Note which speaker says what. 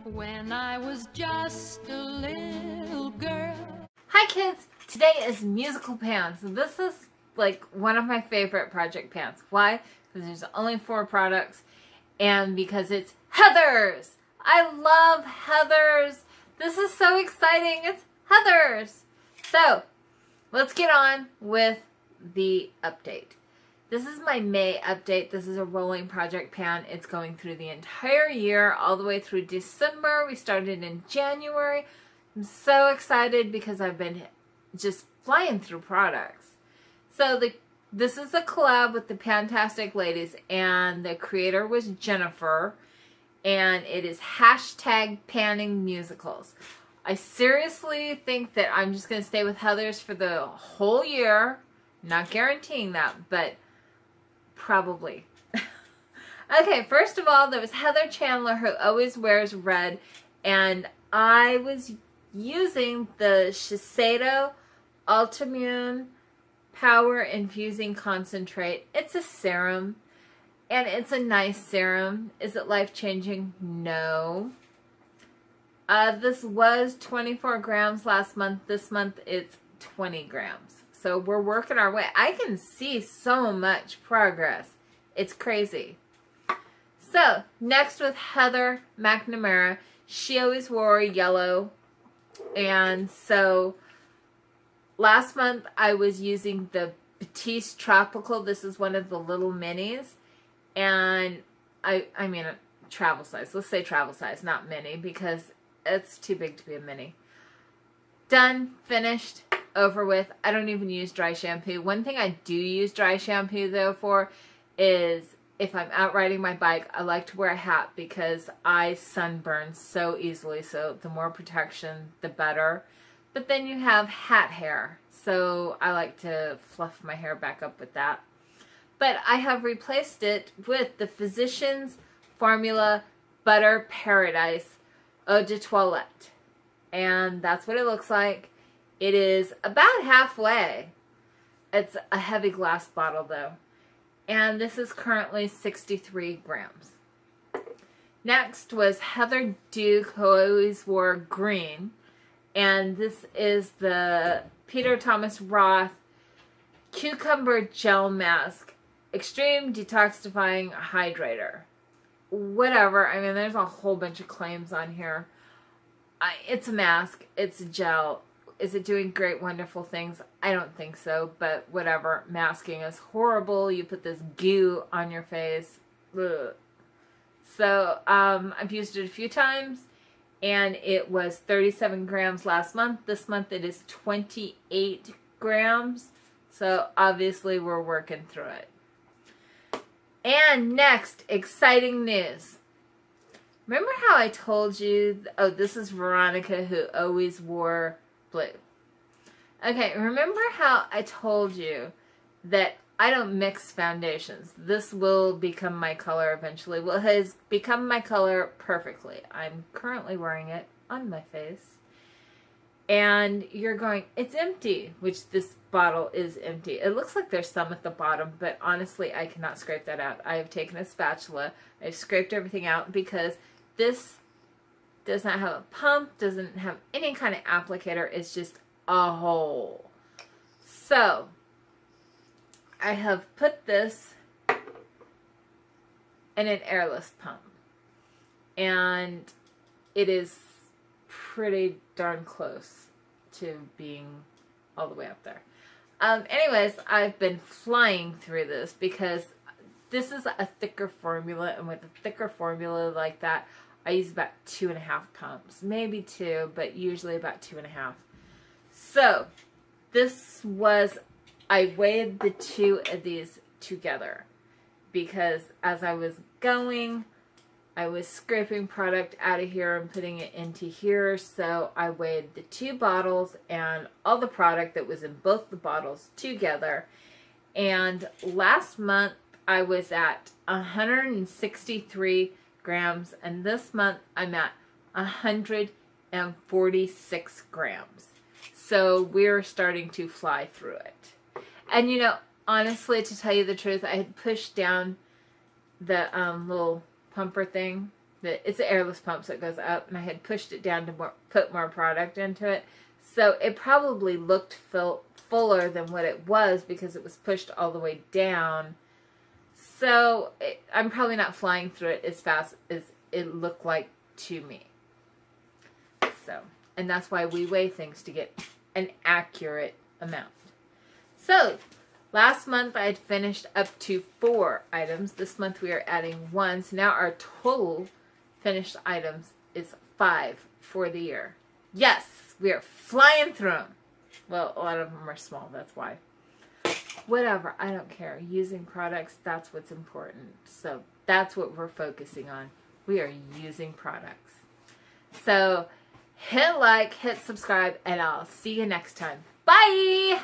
Speaker 1: when I was just a little girl.
Speaker 2: Hi kids! Today is musical pans. This is like one of my favorite project pans. Why? Because there's only 4 products and because it's Heathers! I love Heathers! This is so exciting! It's Heathers! So, let's get on with the update. This is my May update. This is a rolling project pan. It's going through the entire year, all the way through December. We started in January. I'm so excited because I've been just flying through products. So this is a collab with the Pantastic Ladies, and the creator was Jennifer, and it is hashtag panning musicals. I seriously think that I'm just going to stay with Heathers for the whole year. Not guaranteeing that, but probably. Okay, first of all, there was Heather Chandler, who always wears red, and I was using the Shiseido Ultimune Power Infusing Concentrate. It's a serum, and it's a nice serum. Is it life-changing? No. This was 24 grams last month. This month it's 20 grams. So we're working our way. I can see so much progress. It's crazy. So, next with Heather McNamara. She always wore yellow. And so, last month I was using the Batiste Tropical. This is one of the little minis. And, I mean, travel size. Let's say travel size, not mini, because it's too big to be a mini. Done. Finished. Over with. I don't even use dry shampoo. One thing I do use dry shampoo though for is if I'm out riding my bike, I like to wear a hat because I sunburn so easily. So the more protection, the better. But then you have hat hair. So I like to fluff my hair back up with that. But I have replaced it with the Physicians Formula Butter Paradise Eau de Toilette. And that's what it looks like. It is about halfway. It's a heavy glass bottle though. And this is currently 63 grams. Next was Heather Duke, who always wore green. And this is the Peter Thomas Roth Cucumber Gel Mask. Extreme Detoxifying Hydrator. Whatever. I mean, there's a whole bunch of claims on here. It's a mask. It's a gel. Is it doing great, wonderful things? I don't think so, but whatever. Masking is horrible. You put this goo on your face. Ugh. So, I've used it a few times, and it was 37 grams last month. This month it is 28 grams. So, obviously we're working through it. And next, exciting news. Remember how I told you, oh, this is Veronica, who always wore blue. Okay, remember how I told you that I don't mix foundations. This will become my color eventually. Well, it has become my color perfectly. I'm currently wearing it on my face. And you're going, it's empty, which this bottle is empty. It looks like there's some at the bottom, but honestly, I cannot scrape that out. I have taken a spatula. I've scraped everything out because this does not have a pump, doesn't have any kind of applicator. It's just a hole. So, I have put this in an airless pump. And it is pretty darn close to being all the way up there. Anyways, I've been flying through this because this is a thicker formula. And with a thicker formula like that, I use about 2.5 pumps, maybe 2, but usually about 2.5. So, this was, I weighed the 2 of these together because as I was going, I was scraping product out of here and putting it into here. So, I weighed the 2 bottles and all the product that was in both the bottles together. And last month, I was at 163 grams, and this month I'm at 146 grams. So we're starting to fly through it. And you know, honestly, to tell you the truth, I had pushed down the little pumper thing, It's an airless pump, so it goes up, and I had pushed it down to put more product into it. So it probably looked fuller than what it was because it was pushed all the way down. So I'm probably not flying through it as fast as it looked like to me. So, and that's why we weigh things, to get an accurate amount. So, last month I had finished up to 4 items. This month we are adding 1. So now our total finished items is 5 for the year. Yes, we are flying through them. Well, a lot of them are small, that's why. Whatever, I don't care. Using products, that's what's important. So that's what we're focusing on. We are using products. So hit like, hit subscribe, and I'll see you next time. Bye!